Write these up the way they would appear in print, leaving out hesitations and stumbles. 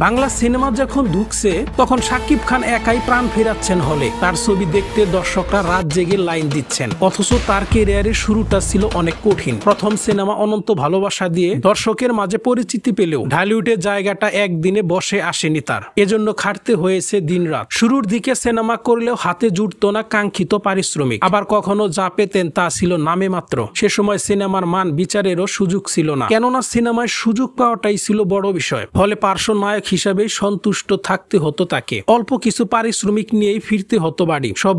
Bangla cinema যখন ঢুকছে তখন শাকিব খান একাই প্রাণ ফেরাচ্ছেন হলে। তার ছবি দেখতে দর্শকরা রাত জেগে লাইন দিচ্ছেন, অথচ তার ক্যারিয়ারের শুরুটা ছিল অনেক কঠিন। প্রথম সিনেমা অনন্ত ভালোবাসা দিয়ে দর্শকের মাঝে পরিচিতি পেলেও ঢালিউডের জায়গাটা একদিনে বসে আসেনি তার, এজন্য খাটতে হয়েছে দিনরাত। শুরুর দিকে সিনেমা করলেও হাতে জুটতো না কাঙ্ক্ষিত পারিশ্রমিক, আবার কখনো যা পেতেন তা ছিল নামে মাত্র। সে সময় সিনেমার মান বিচারেরও সুযোগ ছিল না, কেননা সিনেমায় সুযোগ পাওয়াটাই ছিল বড় বিষয়। ফলে পার্শ্ব নায়ক হিসাবে সন্তুষ্ট থাকতে হতো তাকে, অল্প কিছু পারিশ্রমিক নিয়েই ফিরতে হতো বাড়ি। সব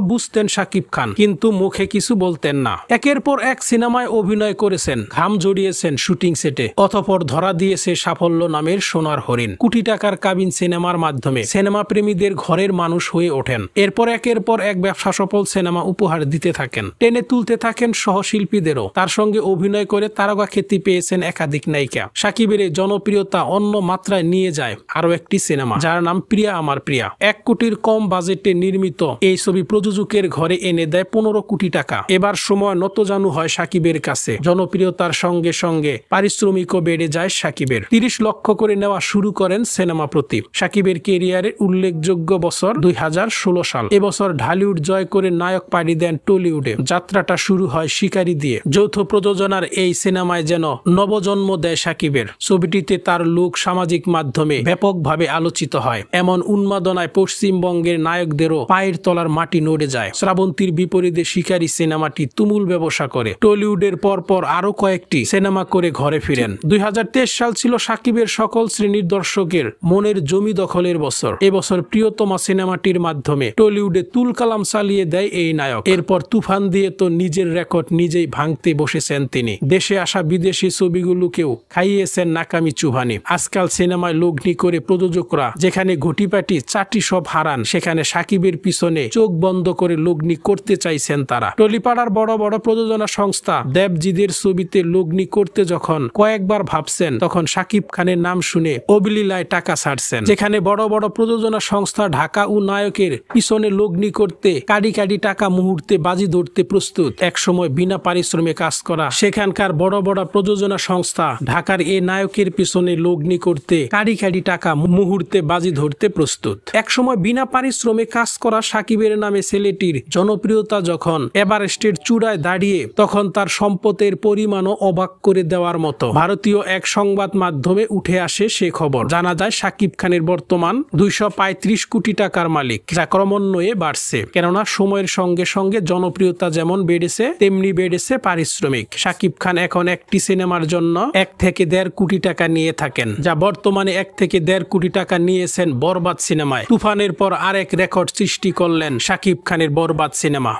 বুঝতেন শাকিব খান, কিন্তু মুখে কিছু বলতেন না। একের পর এক সিনেমায় অভিনয় করেছেন, ঘাম জড়িয়েছেন শুটিং সেটে, অতঃপর ধরা দিয়েছে সাফল্য নামের সোনার হরিণ। কোটি টাকার কাবিন সিনেমার মাধ্যমে সিনেমা প্রেমীদের ঘরের মানুষ হয়ে ওঠেন। এরপর একের পর এক ব্যবসা সফল সিনেমা উপহার দিতে থাকেন, টেনে তুলতে থাকেন সহশিল্পীদেরও। তার সঙ্গে অভিনয় করে তারকা খ্যাতি পেয়েছেন একাধিক নায়িকা। শাকিবের এই জনপ্রিয়তা অন্য মাত্রায় নিয়ে যায় আরো একটি সিনেমা, যার নাম প্রিয়া আমার প্রিয়া। 1 কোটির কম বাজেটে নির্মিত এই ছবি প্রযোজকের ঘরে এনে দেয় 15 কোটি টাকা। এবার সময় নতজানু হয় শাকিবের কাছে। জনপ্রিয়তার সঙ্গে সঙ্গে পারিশ্রমিকও বেড়ে যায় শাকিবের। 30 লক্ষ করে নেওয়া শুরু করেন সিনেমা প্রতি। শাকিবের ক্যারিয়ারের উল্লেখযোগ্য বছর 2016 সাল। এবছর ঢালিউড জয় করে নায়ক পাড়ি দেন টলিউডে। যাত্রাটা শুরু হয় শিকারি দিয়ে। যৌথ প্রযোজনার এই সিনেমায় যেন নবজন্ম দেয় শাকিবের। ছবিটিতে তার লুক সামাজিক মাধ্যমে ব্যাপকভাবে আলোচিত হয়। এমন উন্মাদনায় পশ্চিমবঙ্গের নায়কদেরও পায়ের তলার মাটি নড়ে যায়। শ্রাবন্তীর বিপরীতে শিকারি সিনেমাটি তুমুল ব্যবসা করে টলিউডের পরপর আরো কয়েকটি সিনেমা করে ঘরে ফিরেন। 2023 সাল ছিল শাকিবের সকল শ্রেণীর দর্শকের মনের জমি দখলের বছর। এবছর প্রিয়তমা সিনেমাটির মাধ্যমে টলিউডে তুলকালাম চালিয়ে দেয় এই নায়ক। এরপর তুফান দিয়ে তো নিজের রেকর্ড নিজেই ভাঙতে বসেছেন তিনি। দেশে আসা বিদেশি ছবিগুলোকেও খাইয়েছেন নাকামি চুভানি। আজকাল সিনেমায় লগ্নি করে প্রযোজকরা যেখানে ঘটিপাটি চাটি সব হারান, সেখানে শাকিবের পিছনে চোখ বন্ধ করে লগ্নি করতে চাইছেন তারা। টলিপাড়ার বড় বড় প্রযোজনা সংস্থা দেবজিদের ছবিতে লগ্নি করতে যখন কয়েকবার ভাবছেন, তখন শাকিব খানের নাম শুনে অবলীলায় টাকা ছাড়ছেন। যেখানে বড় বড় প্রযোজনা সংস্থা ঢাকা ও নায়কের পিছনে লগ্নি করতে কাডি কাডি টাকা মুহূর্তে বাজি ধরতে প্রস্তুত, একসময় বিনা পারিশ্রমে কাজ করা সেখানকার বড় বড় প্রযোজনা সংস্থা ঢাকার এ নায়কের পিছনে লগ্নি করতে কাডি কাডি টাকা মুহূর্তে বাজি ধরতে প্রস্তুত। একসময় বিনা পারিশ্রমে কাজ করা শাকিবের নামে ছেলেটির জনপ্রিয়তা যখন এভারেস্টের চূড়ায় দাঁড়িয়ে, তখন তার সম্পদের পরিমাণও অবাক করে দেওয়ার মতো। ভারতীয় এক সংবাদ মাধ্যমে উঠে আসে সে খবর। জানা যায় শাকিব খানের বর্তমান 235 কোটি টাকার মালিক, যা ক্রমান্বয়ে বাড়ছে। কেননা সময়ের সঙ্গে সঙ্গে জনপ্রিয়তা যেমন বেড়েছে, তেমনি বেড়েছে পারিশ্রমিক। শাকিব খান এখন একটি সিনেমার জন্য 1 থেকে 1.5 কোটি টাকা নিয়ে থাকেন, যা বর্তমানে 1 থেকে 1.5 কোটি টাকা নিয়েছেন বরবাদ সিনেমায়। তুফানের পর আরেক রেকর্ড সৃষ্টি করলেন শাকিব খানের বরবাদ সিনেমা।